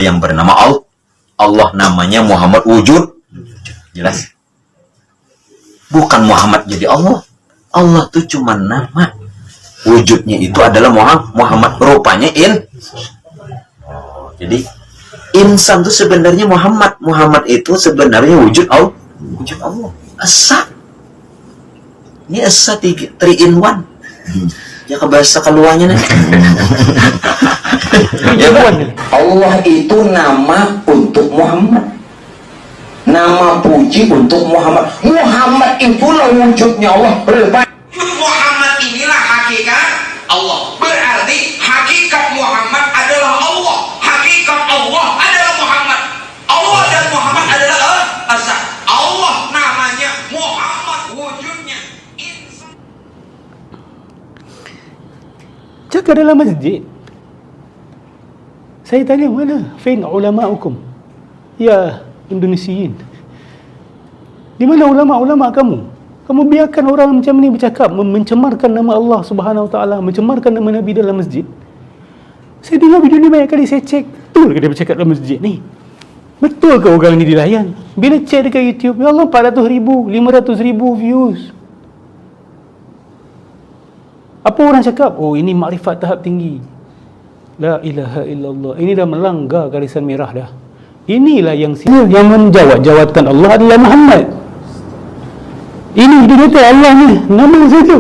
yang bernama Allah. Allah namanya Muhammad wujud. Jelas? Bukan Muhammad jadi Allah. Allah tuh cuma nama. Wujudnya itu adalah Muhammad. Rupanya jadi insan itu sebenarnya Muhammad. Muhammad itu sebenarnya wujud Allah. Wujud Allah. Esa. Ini esa 3 in 1. Ya ke bahasa keluarnya nih. Ya, Allah itu nama untuk Muhammad. Nama puji untuk Muhammad. Muhammad itulah wujudnya Allah. Muhammad inilah hakikat Allah. Berarti hakikat Muhammad adalah Allah. Hakikat Allah adalah Muhammad. Allah dan Muhammad adalah asa. Allah namanya Muhammad, wujudnya insan. Jaga dalam masjid. Saya tanya, mana fin ulama'ukum? Ya Indonesiin. Di mana ulama-ulama kamu? Kamu biarkan orang macam ni bercakap, mencemarkan nama Allah Subhanahu Wa Taala, mencemarkan nama Nabi dalam masjid. Saya dengar video ni banyak kali, saya cek, betul ke dia bercakap dalam masjid ni? Betul ke orang ni dilayan? Bila cek dekat YouTube, ya Allah, 400,000, 500,000 views. Apa orang cakap? Oh, ini makrifat tahap tinggi. La ilaha illallah. Ini dah melanggar garisan merah dah. Inilah yang menjawab-jawabkan Allah adalah Muhammad. Ini dia kata Allah ni nama saja.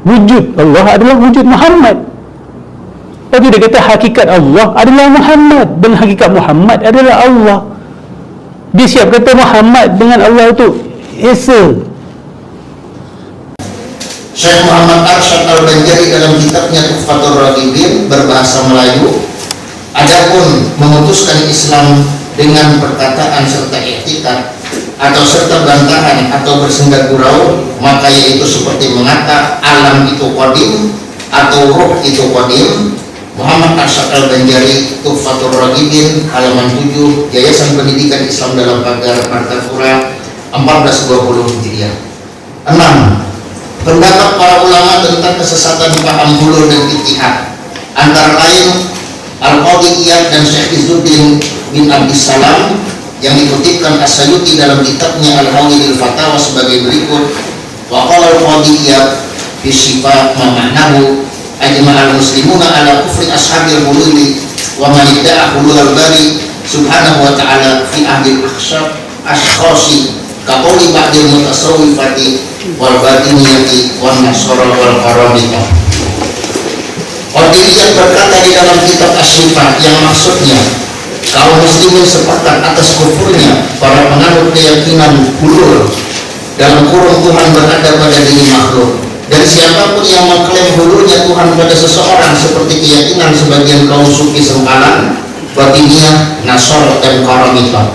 Wujud Allah adalah wujud Muhammad. Tapi dia kata hakikat Allah adalah Muhammad, dan hakikat Muhammad adalah Allah. Dia siap kata Muhammad dengan Allah itu esa. Syekh Muhammad Arsyad Al-Banjari dalam kitabnya Tuhfatur Raghibin berbahasa Melayu, adapun memutuskan Islam dengan perkataan serta i'tikad atau serta bantahan atau bersenda gurau, maka yaitu seperti mengata alam itu qadim atau ruh itu qadim. Muhammad Arsyad Al-Banjari, Tuhfatur Raghibin, halaman 7, Yayasan Pendidikan Islam dalam Pagar Martapura, 1420 Hijriah. 6. Pendapat para ulama tentang kesesatan paham hulul dan ittihad, antara lain Al-Qadhi Iyad dan Syekh Izzuddin bin Abdis Salam, yang dikutipkan As-Sayuti dalam kitabnya Al-Hawilil Fatawa sebagai berikut. Wa qala Al-Qadhi Iyad fi syifa ma ma'nahu ajma'al muslimuna ala kufri ashabil hululi wa man idda'a hulul bari subhanahu wa ta'ala fi ahdil ashkhasi ka qawli ba'dil mutasawwifati wal batiniyati wan nasara wal qaramita. Qadhi Iyad berkata di dalam kitab Asy-Syifa, yang maksudnya kaum muslimin sepakat atas kufurnya para penganut keyakinan hulul, dalam kurung Tuhan berada pada diri makhluk, dan siapapun yang mengklaim hululnya Tuhan pada seseorang seperti keyakinan sebagian kaum sufi sempalan, batiniyah, nasor dan qaramita.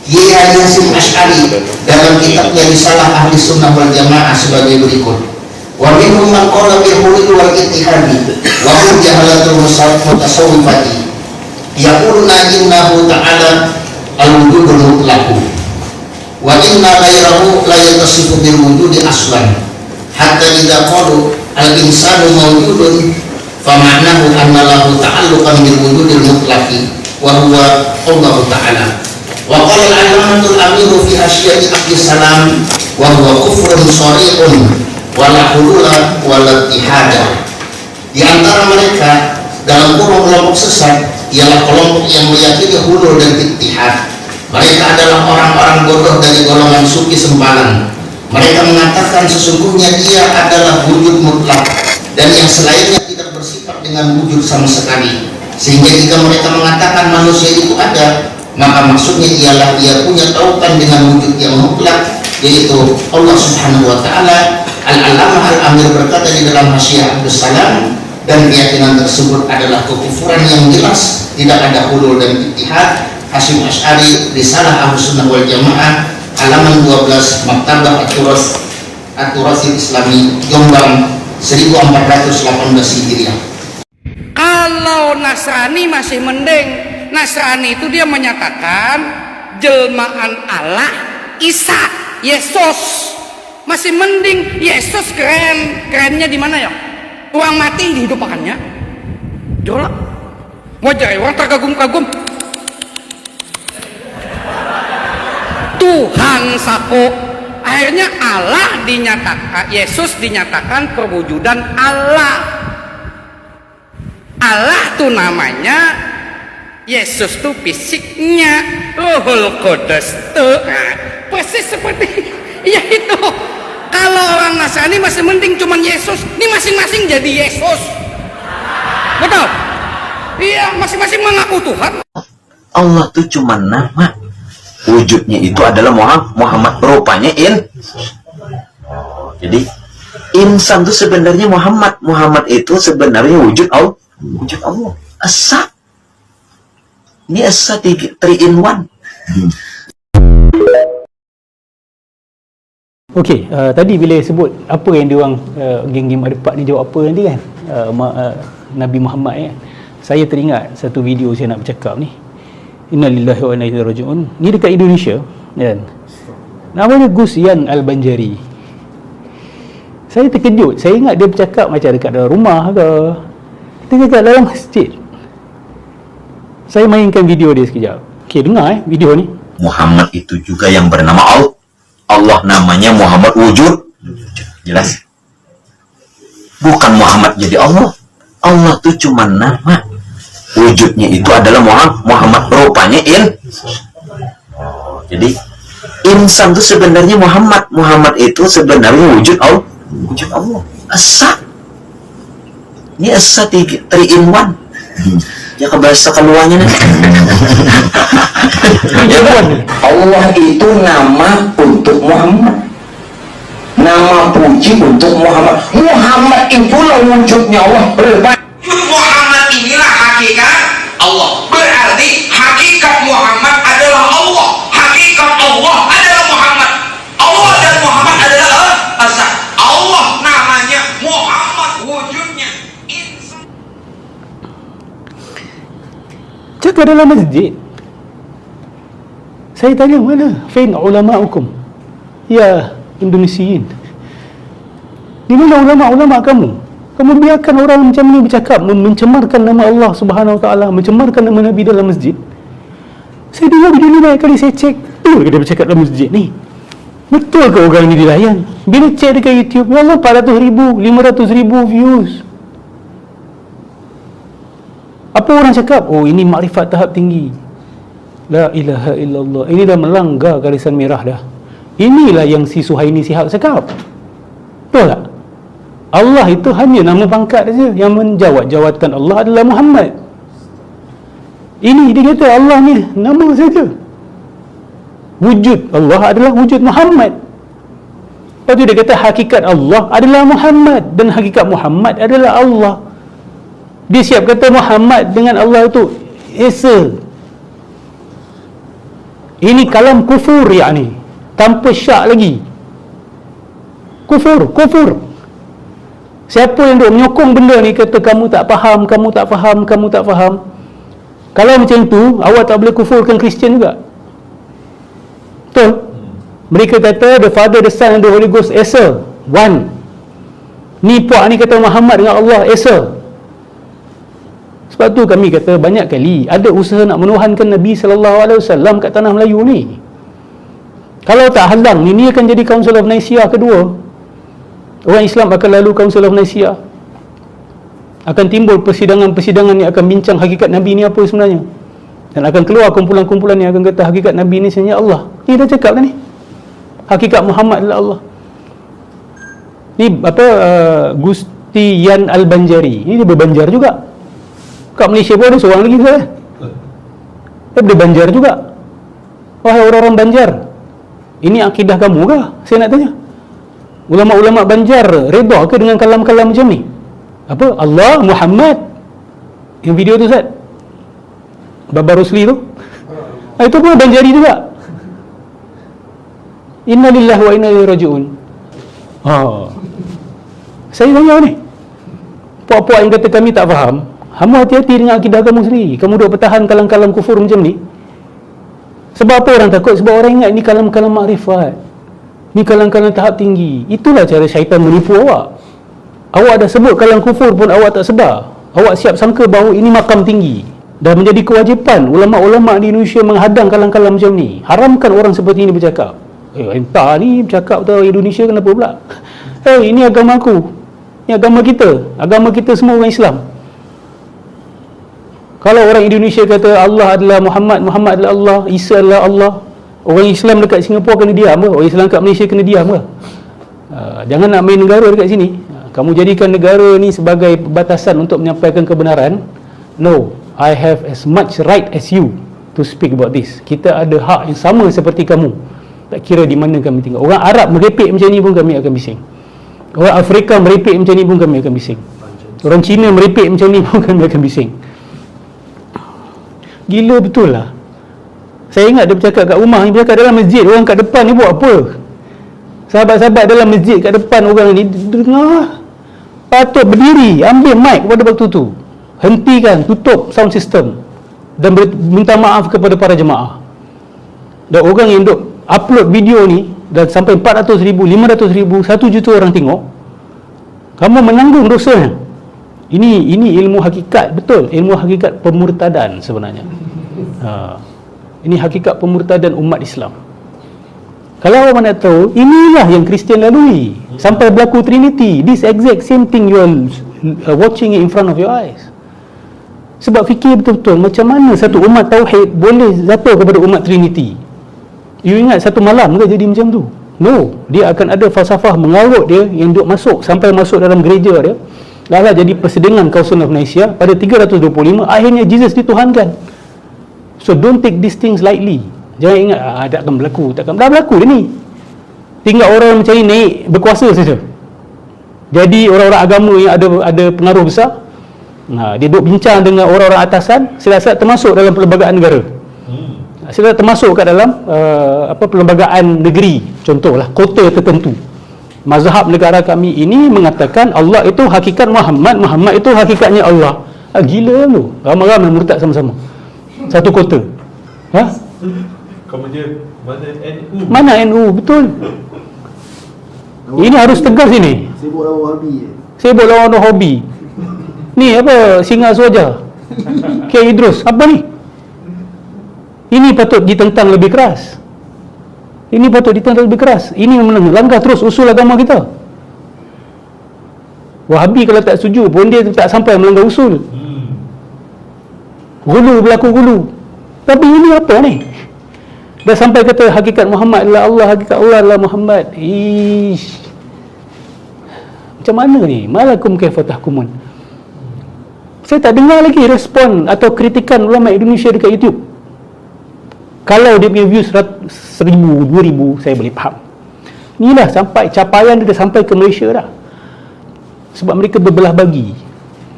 Yahya Hasyim Asy'ari dalam kitabnya Risalah Ahli Sunnah wal Jamaah sebagai berikut. Wa minhum man qala bil hulul wal ittihadi wa hum jahalatul mutasawwifati yaquluna innahu ta'ala al-wujudul mutlaq wa inna ghayrahu la yatasifu bil wujudi aslan hatta idza qalu al-insanu mawjudun fa ma'nahu anna lahu ta'alluqan bil wujudil mutlaqi wa huwa Allah ta'ala. Wa qala al-alamatul amiru fi hasyiyati Abdis Salam wa huwa kufrun sharihun wa la hulula wa la ittihada. Di antara mereka dalam kurung kelompok sesat ialah kelompok yang meyakini hulul dan ittihad. Mereka adalah orang-orang bodoh dari golongan sufi sempalan. Mereka mengatakan sesungguhnya dia adalah wujud mutlak dan yang selainnya tidak bersifat dengan wujud sama sekali. Sehingga jika mereka mengatakan manusia itu ada, maka maksudnya ialah dia punya tautan dengan wujud yang mutlak, yaitu Allah Subhanahu wa Ta'ala. Al-Alamah Al-Amir berkata di dalam Hasyiyah Abdus Salam, dan keyakinan tersebut adalah kekufuran yang jelas, tidak ada hulul dan ittihad. Hasyim Asy'ari, Risalah Ahlus Sunnah wal Jamaah, halaman 12, Maktabah At-Turathil Islami, Jombang, 1418 Hijriah. Kalau Nasrani masih mending. Nasrani itu dia menyatakan jelmaan Allah Isa, Yesus. Masih mending. Yesus keren. Kerennya di mana ya? Uang mati dihidupkannya. Jolok. Wajah orang terkagum-kagum. Tuhan sako. Akhirnya Allah dinyatakan, Yesus dinyatakan perwujudan Allah. Allah tuh namanya, Yesus tuh fisiknya, Ruhul Qudus tuh. Nah, persis seperti ya itu. Kalau orang Nasrani masih mending cuman Yesus, ini masing-masing jadi Yesus. Betul? Iya, masing-masing mengaku Tuhan. Allah tuh cuma nama. Wujudnya itu adalah Muhammad. Rupanya jadi insan itu sebenarnya Muhammad. Muhammad itu sebenarnya wujud Allah. Wujud Allah. Asa. Ini asa 3 in 1. Okey, tadi bila sebut apa yang diorang geng-geng makrifat ni jawab apa nanti kan, Nabi Muhammad kan, saya teringat satu video saya nak bercakap ni. Innalillahi wa inna ilaihi raji'un. Ni dekat Indonesia kan. Namanya Gus Yan Al-Banjari. Saya terkejut. Saya ingat dia bercakap macam dekat dalam rumah ke. Kita cakap dalam masjid. Saya mainkan video dia sekejap. Okey, dengar video ni. Muhammad itu juga yang bernama Allah. Allah namanya Muhammad wujud. Jelas? Bukan Muhammad jadi Allah. Allah tuh cuma nama. Wujudnya itu adalah Muhammad. Rupanya jadi insan itu sebenarnya Muhammad. Muhammad itu sebenarnya wujud Allah. Wujud Allah. Asa. Ini asa 3 in 1. Ya kebahasa keluarnya nih. Allah itu nama untuk Muhammad. Nama puji untuk Muhammad. Muhammad itulah wujudnya Allah. Muhammad inilah hakikat Allah. Berarti hakikat Muhammad adalah Allah. Hakikat Allah adalah Muhammad. Allah dan Muhammad adalah asa. Allah namanya Muhammad, wujudnya insan. Cakap dalam masjid. Saya tanya, mana fain ulama'ukum ya Indonesian? Di mana ulama-ulama kamu? Kamu biarkan orang macam ni bercakap, mencemarkan nama Allah Subhanahu Wa Taala, mencemarkan nama Nabi dalam masjid. Saya dengar video ni banyak kali, saya cek, betul ke dia bercakap dalam masjid ni? Betul ke orang ni dilayan? Bila cek dekat YouTube, ya Allah, 400,000, 500,000 views. Apa orang cakap? Oh, ini makrifat tahap tinggi. La ilaha illallah. Ini dah melanggar garisan merah dah. Inilah yang si Suhaimi Shihab cakap. Betul tak? Allah itu hanya nama pangkat saja. Yang menjawab jawatan Allah adalah Muhammad. Ini dia kata Allah ni nama saja. Wujud Allah adalah wujud Muhammad. Lepas tu dia kata hakikat Allah adalah Muhammad. Dan hakikat Muhammad adalah Allah. Dia siap kata Muhammad dengan Allah itu Esa. Ini kalam kufur yakni. Tanpa syak lagi. Kufur. Siapa yang duk menyokong benda ni kata kamu tak faham, kamu tak faham, kamu tak faham. Kalau macam tu, awak tak boleh kufurkan Kristian juga. Betul? Mereka kata the Father, the Son and the Holy Ghost Esa. One. Ni puak ni kata Muhammad dengan Allah Esa. Sebab tu kami kata banyak kali ada usaha nak menuhankan Nabi SAW kat tanah Melayu ni. Kalau tak halang, ni akan jadi Council of Nicaea kedua. Orang Islam akan lalu Council of Nicaea. Akan timbul persidangan-persidangan yang akan bincang hakikat Nabi ni apa sebenarnya. Dan akan keluar kumpulan-kumpulan yang akan kata hakikat Nabi ni sebenarnya Allah. Ni dah cakap dah ni. Hakikat Muhammad adalah Allah. Ni apa Gusti Yan Al-Banjari. Ini dia berbanjar juga. Kat Malaysia pun ada seorang lagi saya. Dia berbanjar juga. Wahai orang-orang Banjar, ini akidah kamu ke? Saya nak tanya. Ulama-ulama Banjar reda ke dengan kalam-kalam macam ni? Apa? Allah, Muhammad. Yang video tu Ustaz, Baba Rusli tu, itu pun Banjari juga. Inna lillahi wa inna ilaihi raji'un. Saya tanya ni, puak-puak yang kata kami tak faham, kamu hati-hati dengan akidah kamu sendiri. Kamu duk bertahan kalam-kalam kufur macam ni. Sebab apa orang takut? Sebab orang ingat ni kalam-kalam makrifat, ni kalam-kalam tahap tinggi. Itulah cara syaitan menipu awak. Awak dah sebut kalam kufur pun awak tak sedar. Awak siap sangka bahawa ini makam tinggi. Dah menjadi kewajipan ulama-ulama di Indonesia menghadang kalam-kalam macam ni. Haramkan orang seperti ini bercakap. Entah ni bercakap tu Indonesia kenapa pula? Ini agama aku. Ini agama kita. Agama kita semua orang Islam. Kalau orang Indonesia kata Allah adalah Muhammad, Muhammad adalah Allah, Isa adalah Allah, orang Islam dekat Singapura kena diam ke? Orang Islam kat Malaysia kena diam ke? Jangan nak main negara dekat sini. Kamu jadikan negara ni sebagai batasan untuk menyampaikan kebenaran. No, I have as much right as you to speak about this. Kita ada hak yang sama seperti kamu. Tak kira di mana kami tinggal. Orang Arab merepek macam ni pun kami akan bising. Orang Afrika merepek macam ni pun kami akan bising. Orang Cina merepek macam ni pun kami akan bising. Gila betul lah. Saya ingat dia bercakap kat rumah, dia bercakap dalam masjid. Orang kat depan ni buat apa? Sahabat-sahabat dalam masjid kat depan orang ni dengar. Patut berdiri, ambil mic pada waktu tu, hentikan, tutup sound system dan minta maaf kepada para jemaah. Dan orang yang duk upload video ni dan sampai 400,000, 500,000, 1 juta orang tengok, kamu menanggung dosanya. Ini ilmu hakikat, betul, ilmu hakikat pemurtadan sebenarnya. Ini hakikat pemurtadan umat Islam. Kalau orang nak tahu, inilah yang Kristian lalui sampai berlaku Trinity. This exact same thing you are watching it in front of your eyes. Sebab fikir betul-betul macam mana satu umat tauhid boleh jatuh kepada umat Trinity. You ingat satu malam ke jadi macam tu? No, dia akan ada falsafah mengarut dia yang duk masuk sampai masuk dalam gereja dia. Lala jadi persidangan Council of Nicaea pada 325, akhirnya Jesus dituhankan. So don't take these things lightly. Jangan ingat takkan berlaku, takkan dah berlaku dah ni. Tinggal orang macam ni naik berkuasa saja. Jadi orang-orang agama yang ada pengaruh besar, dia duk bincang dengan orang-orang atasan, silat-silat termasuk dalam perlembagaan negara. Silat termasuk kat dalam perlembagaan negeri, contohlah kota tertentu. Mazhab negara kami ini mengatakan Allah itu hakikat Muhammad, Muhammad itu hakikatnya Allah. Gila lu, ramai-ramai murtad sama-sama satu kota. Kemudian mana NU? Betul. Ini harus tegas ini. Sibuk lawan Wahabi. Sibuk lawan hobi. Ni apa, Singa Suaja, K. Idrus, apa ni? Ini patut ditentang lebih keras. Ini patut ditentang lebih keras. Ini melanggar terus usul agama kita. Wahabi kalau tak setuju pun dia tak sampai melanggar usul. Gulu berlaku gulu. Tapi ini apa ni? Dah sampai kata hakikat Muhammad adalah Allah, hakikat Allah adalah Muhammad. Macam mana ni? Malakum kaifa tahkumun. Saya tak dengar lagi respon atau kritikan ulama Indonesia dekat YouTube. Kalau dia punya views 1,000, 2,000, saya boleh faham. Inilah sampai capaian dia dah sampai ke Malaysia dah. Sebab mereka berbelah bagi.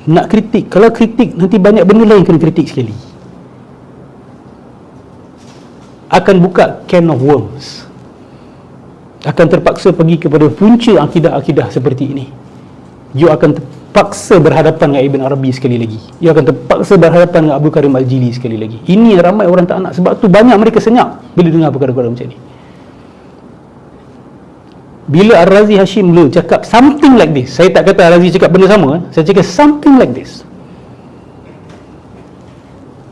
Nak kritik, kalau kritik nanti banyak benda lain kena kritik sekali. Akan buka can of worms. Akan terpaksa pergi kepada punca akidah-akidah seperti ini. You akan terpaksa berhadapan dengan Ibn Arabi sekali lagi. You akan terpaksa berhadapan dengan Abu Karim Al-Jili sekali lagi. Ini yang ramai orang tak nak. Sebab tu banyak mereka senyap bila dengar perkara-perkara macam ni. Bila Ar-Razi Hashim Lu cakap something like this, saya tak kata Ar-Razi cakap benda sama, saya cakap something like this.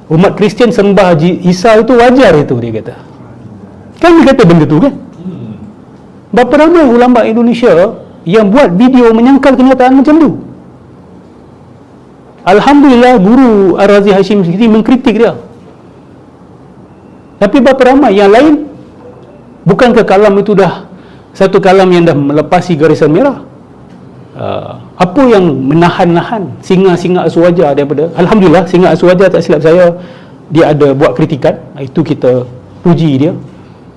Umat Kristian sembah Isa itu wajar itu, dia kata. Kan dia kata benda tu kan? Berapa ramai ulama Indonesia yang buat video menyangkal kenyataan macam tu. Alhamdulillah guru Ar-Razi Hashim sendiri mengkritik dia. Tapi berapa ramai yang lain, bukankah kalam itu dah satu kalam yang dah melepasi garisan merah? Apa yang menahan-nahan Singa Aswaja daripada, Alhamdulillah Singa Aswaja tak silap saya dia ada buat kritikan, itu kita puji dia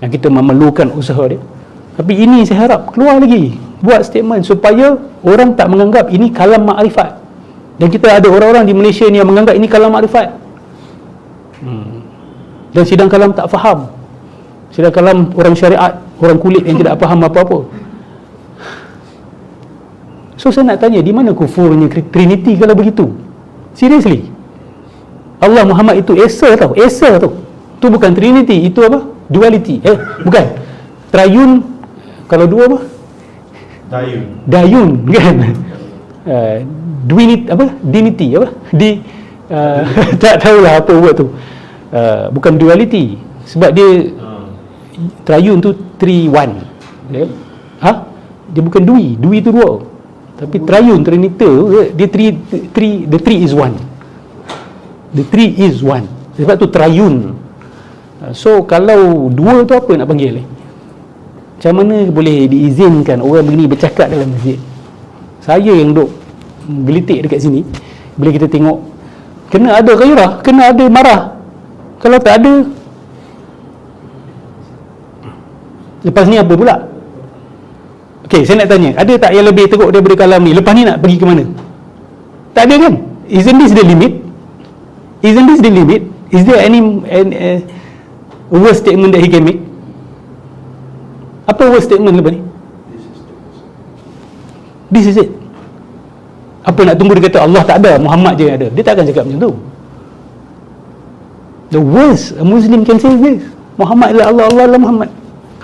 dan kita memerlukan usaha dia. Tapi ini saya harap keluar lagi, buat statement supaya orang tak menganggap ini kalam makrifat. Dan kita ada orang-orang di Malaysia ni yang menganggap ini kalam makrifat. Dan sidang kalam tak faham. Sidang kalam orang syariat, orang kulit yang tidak faham apa-apa. So saya nak tanya, di mana kufurnya Trinity kalau begitu? Seriously? Allah Muhammad itu Esa tau, Esa tu. Tu bukan Trinity, itu apa? Duality. Bukan. Triune, kalau dua apa? Dayun kan? Duinity apa? Dignity apa? Tak tahulah apa word tu. Bukan duality. Sebab dia triune tu 3-1. Dia bukan dui. Dui tu dua. Tapi triune, trinita, dia the three is one. The three is one. Sebab tu triune. So kalau dua tu apa nak panggil? Macam mana boleh diizinkan orang begini bercakap dalam masjid? Saya yang duk gelitik dekat sini, bila kita tengok, kena ada gairah, kena ada marah. Kalau tak ada, lepas ni apa pula? Okey, saya nak tanya, ada tak yang lebih teruk daripada kalam ni? Lepas ni nak pergi ke mana? Tak ada kan? Isn't this the limit? Isn't this the limit? Is there any worst statement that he can make? Apa worst statement lepas ni? This is it. Apa nak tunggu dia kata Allah tak ada, Muhammad je yang ada? Dia tak akan cakap macam tu. The worst a Muslim can say is this: Muhammad adalah Allah, Allah adalah Muhammad.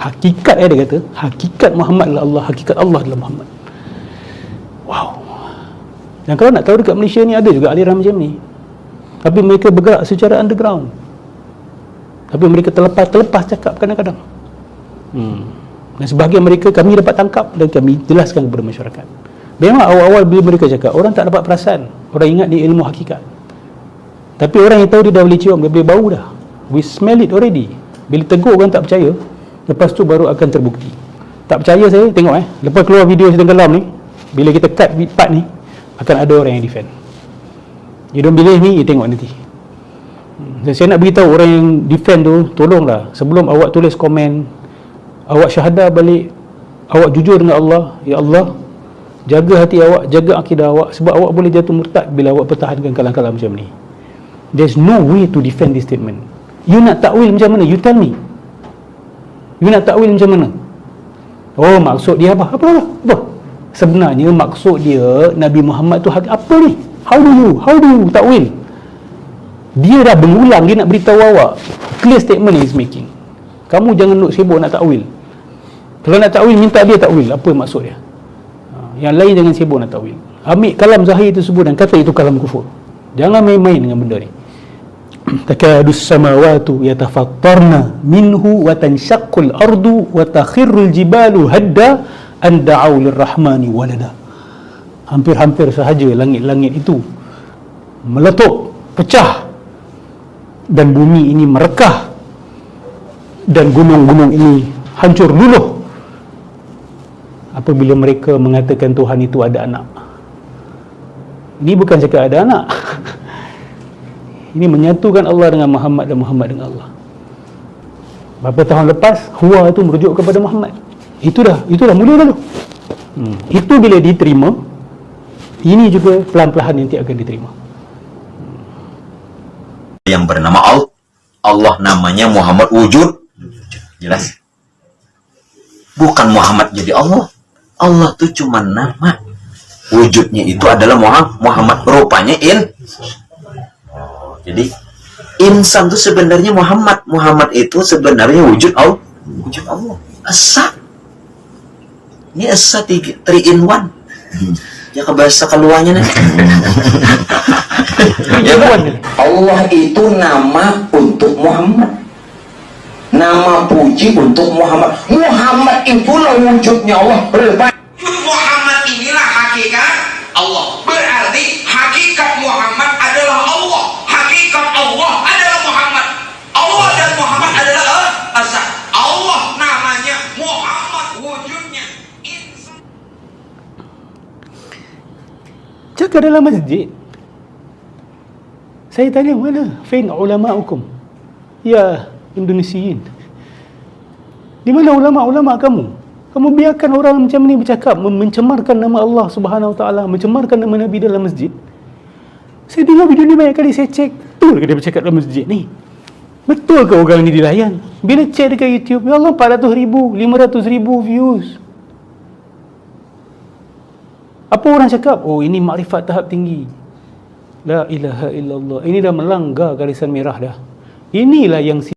Hakikat dia kata, hakikat Muhammad adalah Allah, hakikat Allah adalah Muhammad. Wow. Dan kalau nak tahu, dekat Malaysia ni ada juga aliran macam ni, tapi mereka bergerak secara underground. Tapi mereka terlepas cakap kadang-kadang. Dan sebahagian mereka kami dapat tangkap dan kami jelaskan kepada masyarakat. Memang awal-awal bila mereka cakap, orang tak dapat perasan. Orang ingat ni ilmu hakikat. Tapi orang yang tahu, dia dah boleh cium, dia boleh bau dah. We smell it already. Bila tegur orang tak percaya, lepas tu baru akan terbukti. Tak percaya saya, tengok lepas keluar video saya tenggelam ni, bila kita cut part ni, akan ada orang yang defend. You don't believe me, you tengok nanti. Dan saya nak beritahu orang yang defend tu, tolonglah, sebelum awak tulis komen, awak syahadah balik, awak jujur dengan Allah. Ya Allah, jaga hati awak, jaga akidah awak, sebab awak boleh jatuh murtad bila awak pertahankan kalam-kalam macam ni. There's no way to defend this statement. You nak takwil macam mana? You tell me. You nak takwil macam mana? Oh, maksud dia apa? Apa? Sebenarnya maksud dia Nabi Muhammad tu apa ni? How do you takwil? Dia dah berulang, dia nak beritahu awak. Clear statement he is making. Kamu jangan nak sibuk nak takwil. Kalau nak takwil, minta dia takwil. Apa maksud dia? Yang lain jangan sibuk nak takwil. Ambil kalam zahir tersebut dan kata itu kalam kufur. Jangan main-main dengan benda ni. Takadus samawatu yatafattarna minhu wa tanshaqqul ardu wa takhirrul jibalu hadda an da'u lirrahmani walada. Hampir-hampir sahaja langit-langit itu meletup, pecah, dan bumi ini merekah, dan gunung-gunung ini hancur luluh apabila mereka mengatakan Tuhan itu ada anak. Ini bukan cakap ada anak. Ini menyatukan Allah dengan Muhammad dan Muhammad dengan Allah. Berapa tahun lepas, Huwa itu merujuk kepada Muhammad. Itu dah mula dulu. Itu bila diterima, ini juga pelan-pelan nanti akan diterima. Yang bernama Allah, namanya Muhammad wujud. Jelas? Bukan Muhammad jadi Allah. Allah itu cuma nama. Wujudnya itu adalah Muhammad. Rupanya jadi insan itu sebenarnya Muhammad. Muhammad itu sebenarnya wujud Allah. Wujud Allah. Asa. Ini asa 3 in 1. Ya, bahasa keluarnya nih. Allah itu nama untuk Muhammad, nama puji untuk Muhammad. Muhammad itulah wujudnya Allah. Muhammad inilah hakikat Allah. Berarti hakikat Muhammad adalah Allah. Hakikat Allah adalah Muhammad. Allah dan Muhammad adalah asa. Allah namanya, Muhammad wujudnya. Cakap dalam masjid. Saya tanya, mana fain ulama'ukum ya Indonesian? Di mana ulama-ulama kamu? Kamu biarkan orang macam ni bercakap, mencemarkan nama Allah Subhanahu Wa Taala, mencemarkan nama Nabi dalam masjid. Saya dengar video ni banyak kali, saya cek, betul ke dia bercakap dalam masjid ni? Betul ke orang ni dilayan? Bila cek dekat YouTube, ya Allah, 400,000, 500,000 views. Apa orang cakap? Oh, ini makrifat tahap tinggi. La ilaha illallah. Ini dah melanggar garisan merah dah. Inilah yang